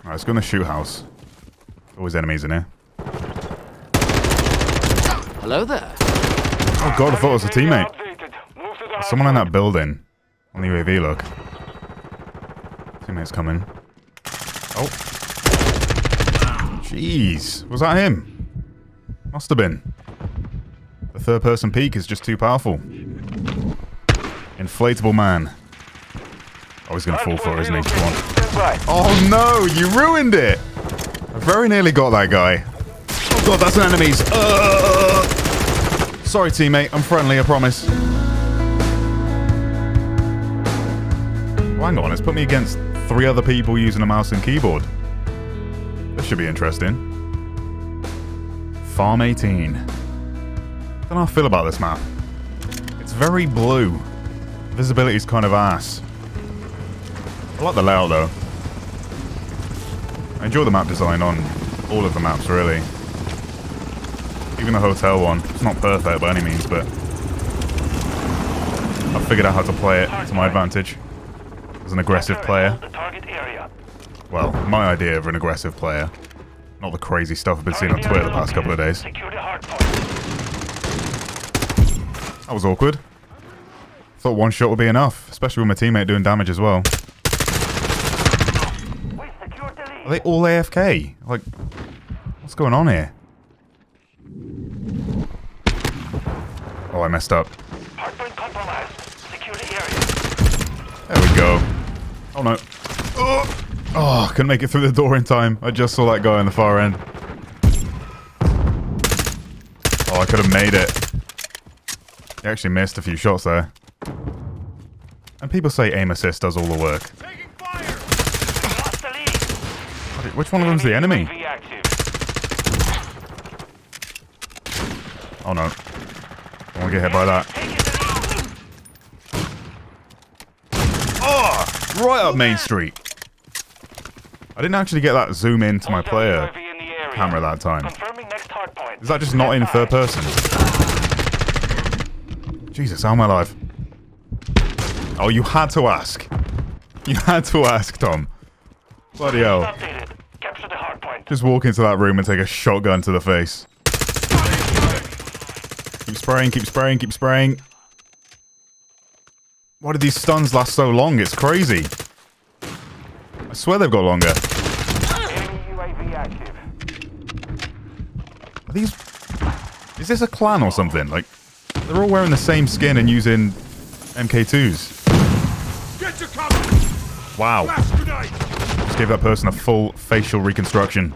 Alright, let's go in the shoot house. Always enemies in here. Hello there. Oh god, I thought it was a teammate. There's someone in that building. On the UAV, look. Teammate's coming. Oh. Jeez. Was that him? Must have been. The third person peek is just too powerful. Inflatable man. Oh, he's gonna fall for it, isn't he? Come on. Oh no, you ruined it! I very nearly got that guy. Oh god, that's an enemy's. Sorry, teammate. I'm friendly, I promise. Oh, hang on, it's put me against 3 other people using a mouse and keyboard. This should be interesting. Farm 18. I don't know how I feel about this map. It's very blue. Visibility's kind of ass. I like the layout though. I enjoy the map design on all of the maps, really. Even the hotel one. It's not perfect by any means, but I've figured out how to play it to my advantage. As an aggressive player. Well, my idea of an aggressive player. Not the crazy stuff I've been seeing on Twitter the past couple of days. That was awkward. Thought one shot would be enough, especially with my teammate doing damage as well. Are they all AFK? Like, what's going on here? Oh, I messed up. There we go. Oh no. Oh, couldn't make it through the door in time. I just saw that guy on the far end. Oh, I could have made it. He actually missed a few shots there. And people say aim assist does all the work. Which one of them's the enemy? Oh no. Don't want to get hit by that. Oh! Right up Main Street. I didn't actually get that zoom in to my player camera that time. Is that just not in third person? Jesus, how am I alive? Oh, you had to ask. You had to ask, Tom. Bloody hell. Just walk into that room and take a shotgun to the face. Keep spraying, keep spraying, keep spraying. Why did these stuns last so long? It's crazy. I swear they've got longer. Are these... Is this a clan or something? Like, they're all wearing the same skin and using MK2s. Wow. Just gave that person a full facial reconstruction.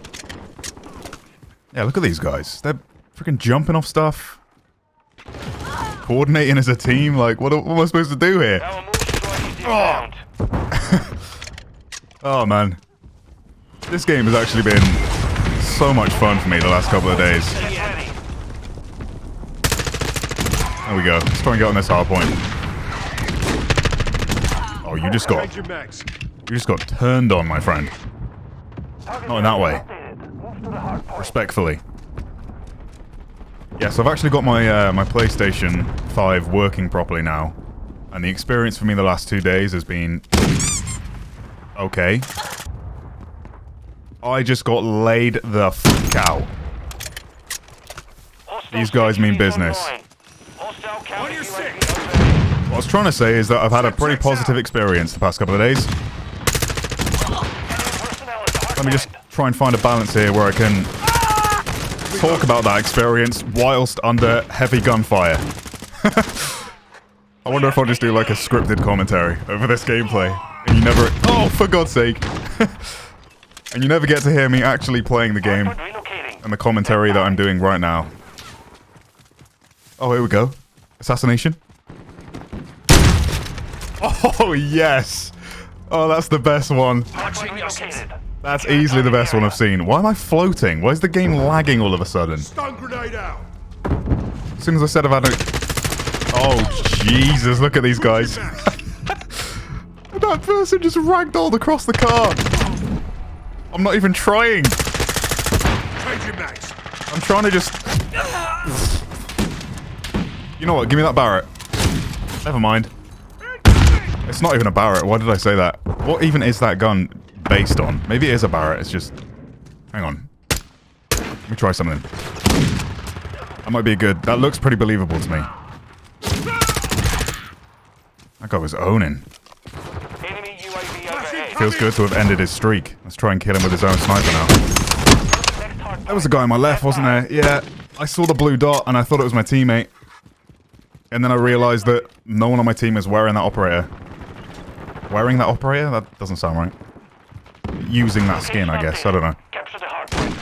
Yeah, look at these guys. They're freaking jumping off stuff. Coordinating as a team. Like, what am I supposed to do here? Oh. Oh, man. This game has actually been so much fun for me the last couple of days. There we go. Let's try and get on this hard point. Oh, you just got turned on, my friend. Not in that way. Respectfully. Yes, I've actually got my my PlayStation 5 working properly now, and the experience for me the last 2 days has been okay. I just got laid the fuck out. These guys mean business. What I was trying to say is that I've had a pretty positive experience the past couple of days. Let me just try and find a balance here where I can talk about that experience whilst under heavy gunfire. I wonder if I'll just do like a scripted commentary over this gameplay. And you never... Oh, for God's sake. And you never get to hear me actually playing the game and the commentary that I'm doing right now. Oh, here we go. Assassination. Oh, yes. Oh, that's the best one. That's easily the best one I've seen. Why am I floating? Why is the game lagging all of a sudden? Stun grenade out. As soon as I said I've had a... Oh, Jesus, look at these guys. That person just ragdolled across the car. I'm not even trying. I'm trying to just... You know what? Give me that Barrett. Never mind. It's not even a Barrett. Why did I say that? What even is that gun? based on. Maybe it is a Barrett. It's just... Hang on. Let me try something. That might be good. That looks pretty believable to me. That guy was owning. Enemy UAV overhead. Feels good to have ended his streak. Let's try and kill him with his own sniper now. There was a guy on my left, wasn't there? Yeah. I saw the blue dot and I thought it was my teammate. And then I realized that no one on my team is wearing that operator. Wearing that operator? That doesn't sound right. Using that skin, I guess. I don't know. Capture the hard point.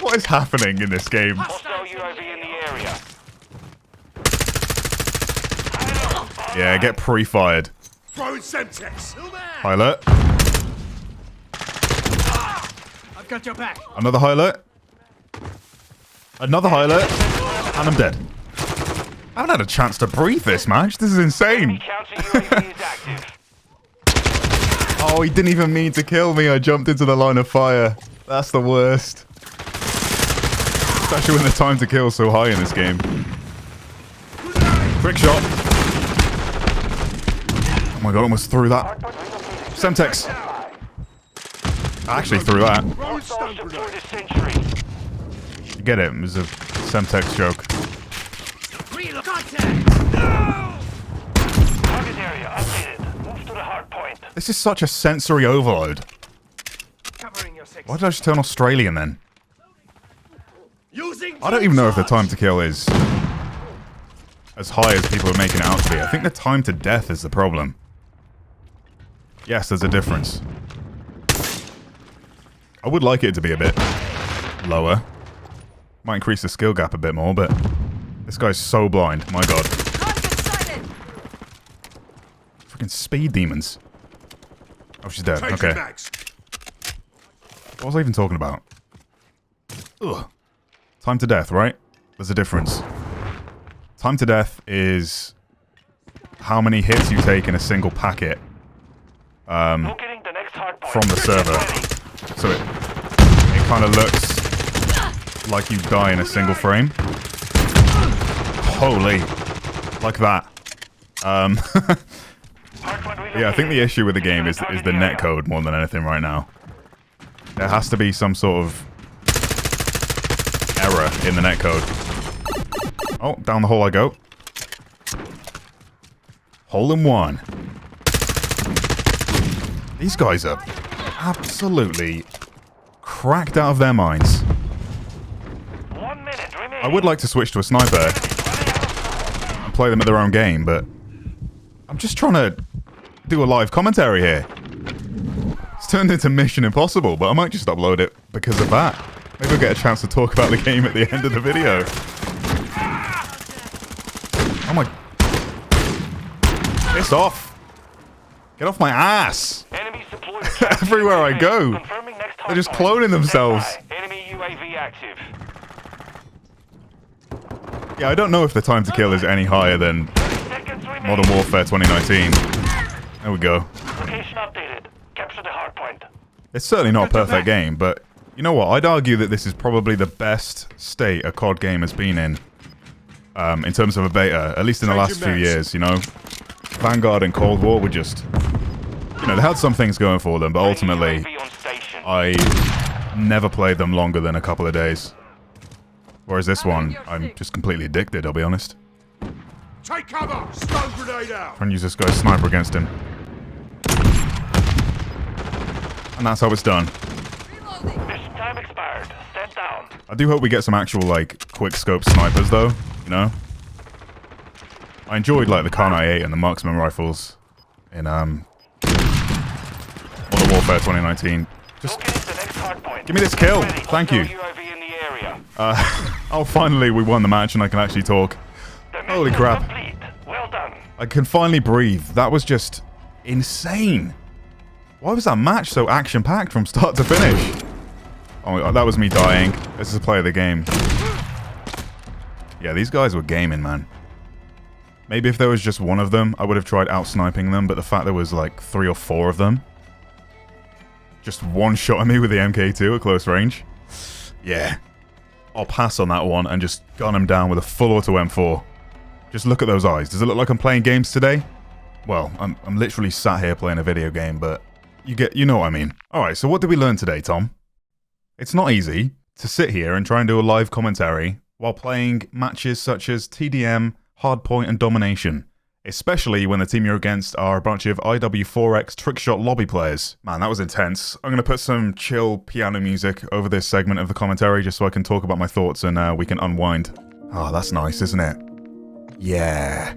What is happening in this game? Hostile UAV in the area. Yeah, get pre-fired. Throwing Semtex. High alert. I've got your back. Another high alert. Another high alert. And I'm dead. I haven't had a chance to breathe this match. This is insane. Counter UAV is active. Oh, he didn't even mean to kill me. I jumped into the line of fire. That's the worst. Especially when the time to kill is so high in this game. Quick shot. Oh my god, almost threw that. Semtex. I actually threw that. Hostiles deployed a sentry. You get it? It was a Semtex joke. Target area updated. Move to the hard point. This is such a sensory overload. Why did I just turn Australian then? I don't even know if the time to kill is as high as people are making it out to be. I think the time to death is the problem. Yes, there's a difference. I would like it to be a bit lower. Might increase the skill gap a bit more, but this guy's so blind. My god. Freaking speed demons. Oh, she's dead. Okay. What was I even talking about? Ugh. Time to death, right? There's a difference. Time to death is how many hits you take in a single packet from the server. So it kind of looks like you die in a single frame. Holy. Like that. Yeah, I think the issue with the game is the netcode more than anything right now. There has to be some sort of error in the netcode. Oh, down the hole I go. Hole in one. These guys are absolutely cracked out of their minds. 1 minute remaining. I would like to switch to a sniper and play them at their own game, but I'm just trying to do a live commentary here. It's turned into Mission Impossible, but I might just upload it because of that. Maybe I'll get a chance to talk about the game at the end of the video. Oh my... Piss off! Get off my ass! Everywhere I go, they're just cloning themselves. Enemy UAV active. Yeah, I don't know if the time to kill is any higher than Modern Warfare 2019. There we go. Location updated. Capture the hard point. It's certainly not a perfect game, but you know what? I'd argue that this is probably the best state a COD game has been in terms of a beta, at least in the last few years, you know? Vanguard and Cold War were just... You know, they had some things going for them, but ultimately, I never played them longer than a couple of days. Whereas this one, I'm just completely addicted, I'll be honest. Take cover! Stun grenade out! Try and use this guy's sniper against him. And that's how it's done. Mission time expired. Stand down. I do hope we get some actual, like, quick-scope snipers, though, you know? I enjoyed, like, the Kar 8 and the marksman rifles in, Modern Warfare 2019. Just give me this kill. Thank you. Oh, finally, we won the match and I can actually talk. Holy crap. Well done. I can finally breathe. That was just insane. Why was that match so action-packed from start to finish? Oh, that was me dying. This is a play of the game. Yeah, these guys were gaming, man. Maybe if there was just one of them, I would have tried out-sniping them, but the fact there was like 3 or 4 of them just one-shot at me with the MK2 at close range. Yeah. I'll pass on that one and just gun him down with a full auto M4. Just look at those eyes. Does it look like I'm playing games today? Well, I'm literally sat here playing a video game, but you know what I mean. Alright, so what did we learn today, Tom? It's not easy to sit here and try and do a live commentary while playing matches such as TDM, Hardpoint, and Domination. Especially when the team you're against are a bunch of IW4X trickshot lobby players. Man, that was intense. I'm going to put some chill piano music over this segment of the commentary just so I can talk about my thoughts and we can unwind. Oh, that's nice, isn't it? Yeah.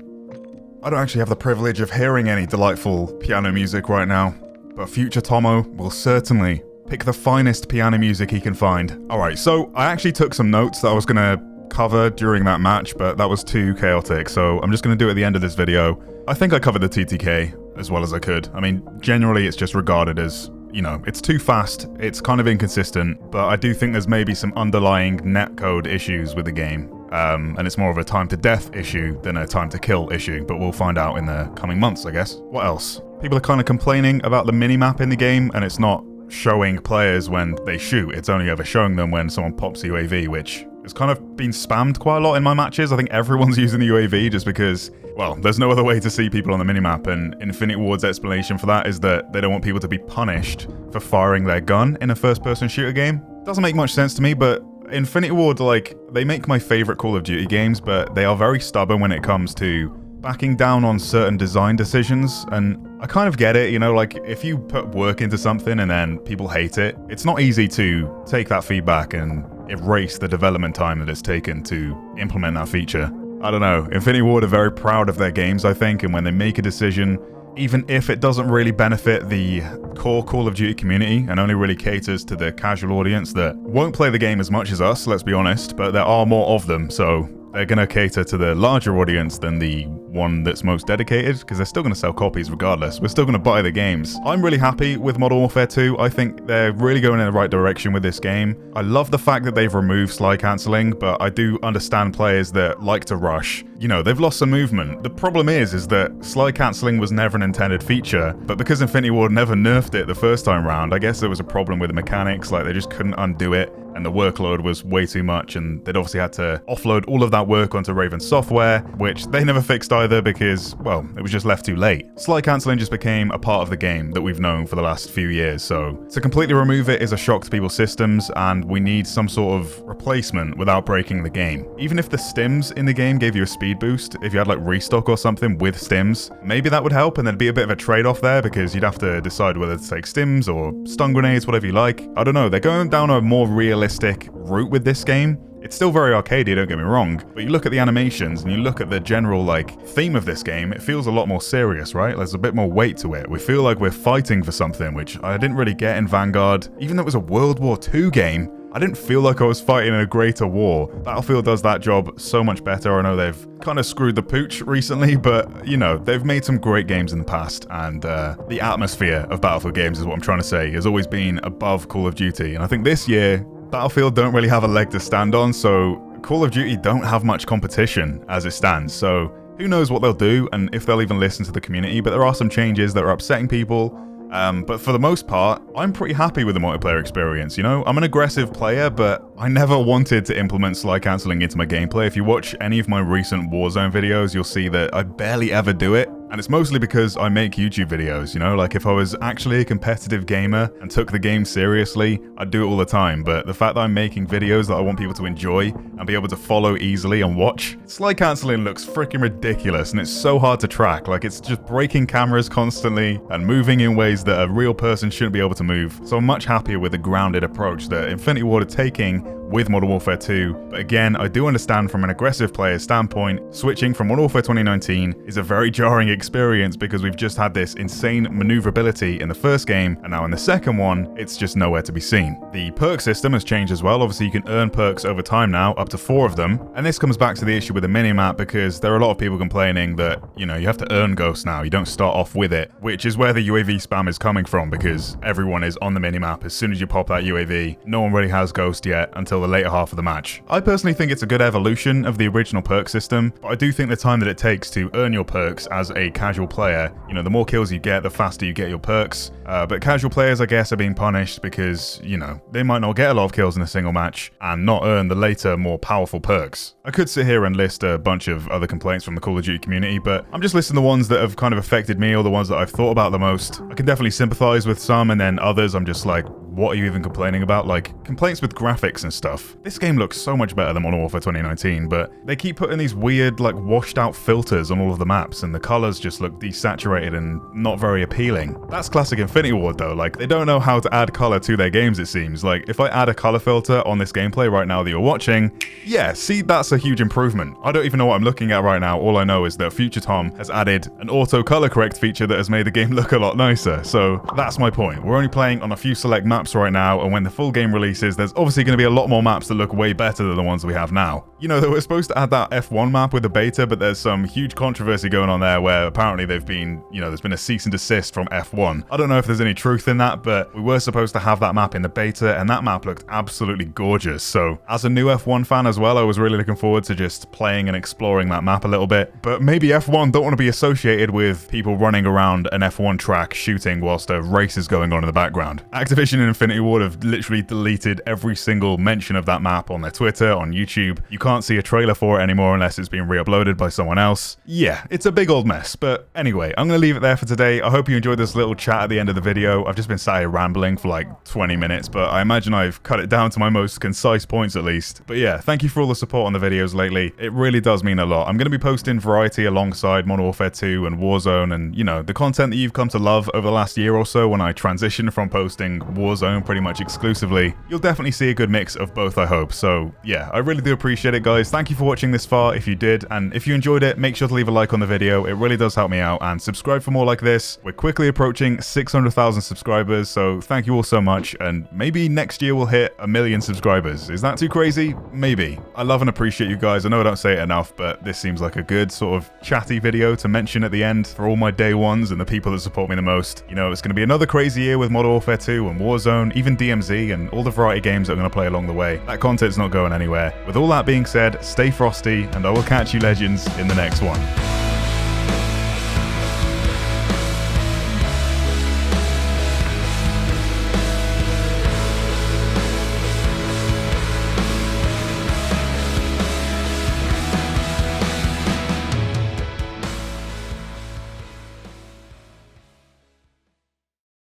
I don't actually have the privilege of hearing any delightful piano music right now, but future Tomo will certainly pick the finest piano music he can find. Alright, so I actually took some notes that I was going to cover during that match, but that was too chaotic, so I'm just going to do it at the end of this video. I think I covered the TTK as well as I could. I mean, generally it's just regarded as, you know, it's too fast, it's kind of inconsistent, but I do think there's maybe some underlying netcode issues with the game, and it's more of a time to death issue than a time to kill issue, but we'll find out in the coming months, I guess. What else? People are kind of complaining about the minimap in the game, and it's not showing players when they shoot, it's only ever showing them when someone pops the UAV, which has kind of been spammed quite a lot in my matches. I think everyone's using the UAV just because, well, there's no other way to see people on the minimap, and Infinity Ward's explanation for that is that they don't want people to be punished for firing their gun in a first-person shooter game. Doesn't make much sense to me, but Infinity Ward, like, they make my favorite Call of Duty games, but they are very stubborn when it comes to backing down on certain design decisions, and I kind of get it, you know, like, if you put work into something and then people hate it, it's not easy to take that feedback and erase the development time that it's taken to implement that feature. I don't know, Infinity Ward are very proud of their games, I think, and when they make a decision, even if it doesn't really benefit the core Call of Duty community and only really caters to the casual audience that won't play the game as much as us, let's be honest, but there are more of them, so they're going to cater to the larger audience than the one that's most dedicated, because they're still going to sell copies regardless. We're still going to buy the games. I'm really happy with Modern Warfare 2. I think they're really going in the right direction with this game. I love the fact that they've removed slide cancelling, but I do understand players that like to rush. You know, they've lost some movement. The problem is that slide cancelling was never an intended feature, but because Infinity Ward never nerfed it the first time round, I guess there was a problem with the mechanics, like they just couldn't undo it, and the workload was way too much, and they'd obviously had to offload all of that work onto Raven Software, which they never fixed either because, well, it was just left too late. Slide cancelling just became a part of the game that we've known for the last few years, so to completely remove it is a shock to people's systems, and we need some sort of replacement without breaking the game. Even if the stims in the game gave you a speed boost, if you had like restock or something with stims, maybe that would help, and there'd be a bit of a trade-off there because you'd have to decide whether to take stims or stun grenades, whatever you like. I don't know, they're going down a more realistic route with this game. It's still very arcadey, don't get me wrong, but you look at the animations and you look at the general, like, theme of this game, it feels a lot more serious, right? There's a bit more weight to it. We feel like we're fighting for something, which I didn't really get in Vanguard. Even though it was a World War II game, I didn't feel like I was fighting in a greater war. Battlefield does that job so much better. I know they've kind of screwed the pooch recently, but, you know, they've made some great games in the past, and the atmosphere of Battlefield games is what I'm trying to say, has always been above Call of Duty, and I think this year, Battlefield don't really have a leg to stand on, so Call of Duty don't have much competition as it stands, so who knows what they'll do and if they'll even listen to the community, but there are some changes that are upsetting people. But for the most part, I'm pretty happy with the multiplayer experience, you know? I'm an aggressive player, but I never wanted to implement slide cancelling into my gameplay. If you watch any of my recent Warzone videos, you'll see that I barely ever do it. And it's mostly because I make YouTube videos, you know? Like, if I was actually a competitive gamer and took the game seriously, I'd do it all the time. But the fact that I'm making videos that I want people to enjoy and be able to follow easily and watch, slide cancelling looks freaking ridiculous, and it's so hard to track. Like, it's just breaking cameras constantly and moving in ways that a real person shouldn't be able to move. So I'm much happier with the grounded approach that Infinity Ward are taking with Modern Warfare 2, but again, I do understand from an aggressive player's standpoint, switching from Modern Warfare 2019 is a very jarring experience because we've just had this insane maneuverability in the first game, and now in the second one, it's just nowhere to be seen. The perk system has changed as well. Obviously, you can earn perks over time now, up to 4 of them, and this comes back to the issue with the minimap because there are a lot of people complaining that, you know, you have to earn Ghost now, you don't start off with it, which is where the UAV spam is coming from because everyone is on the minimap as soon as you pop that UAV. No one really has Ghost yet until until the later half of the match. I personally think it's a good evolution of the original perk system, but I do think the time that it takes to earn your perks as a casual player, you know, the more kills you get, the faster you get your perks. But casual players, I guess, are being punished because, you know, they might not get a lot of kills in a single match and not earn the later, more powerful perks. I could sit here and list a bunch of other complaints from the Call of Duty community, but I'm just listing the ones that have kind of affected me or the ones that I've thought about the most. I can definitely sympathize with some, and then others I'm just like, what are you even complaining about? Like, complaints with graphics and stuff. This game looks so much better than Modern Warfare 2019, but they keep putting these weird, like, washed out filters on all of the maps, and the colors just look desaturated and not very appealing. That's classic Infinity Ward though, like, they don't know how to add color to their games, it seems. Like, if I add a color filter on this gameplay right now that you're watching, yeah, see, that's a huge improvement. I don't even know what I'm looking at right now. All I know is that Future Tom has added an auto color correct feature that has made the game look a lot nicer. So that's my point. We're only playing on a few select maps right now, and when the full game releases, there's obviously going to be a lot more maps that look way better than the ones we have now. You know, they were supposed to add that F1 map with the beta, but there's some huge controversy going on there where apparently they've been, you know, there's been a cease and desist from F1. I don't know if there's any truth in that, but we were supposed to have that map in the beta, and that map looked absolutely gorgeous. So as a new F1 fan as well, I was really looking forward to just playing and exploring that map a little bit. But maybe F1 don't want to be associated with people running around an F1 track shooting whilst a race is going on in the background. Activision and Infinity Ward have literally deleted every single mention of that map on their Twitter, on YouTube. You can't see a trailer for it anymore unless it's being re-uploaded by someone else. Yeah, it's a big old mess. But anyway, I'm going to leave it there for today. I hope you enjoyed this little chat at the end of the video. I've just been sat here rambling for like 20 minutes, but I imagine I've cut it down to my most concise points at least. But yeah, thank you for all the support on the videos lately. It really does mean a lot. I'm going to be posting variety alongside Modern Warfare 2 and Warzone and, you know, the content that you've come to love over the last year or so when I transitioned from posting Warzone pretty much exclusively. You'll definitely see a good mix of both, I hope. So yeah, I really do appreciate it, guys. Thank you for watching this far if you did, and if you enjoyed it, make sure to leave a like on the video. It really does help me out, and subscribe for more like this. We're quickly approaching 600,000 subscribers, so thank you all so much, and maybe next year we'll hit 1 million subscribers. Is that too crazy? Maybe. I love and appreciate you guys. I know I don't say it enough, but this seems like a good sort of chatty video to mention at the end for all my day ones and the people that support me the most. You know, it's going to be another crazy year with Modern Warfare 2 and Warzone, even DMZ, and all the variety games that I'm going to play along the way. That content's not going anywhere. With all that being said, stay frosty, and I will catch you legends in the next one.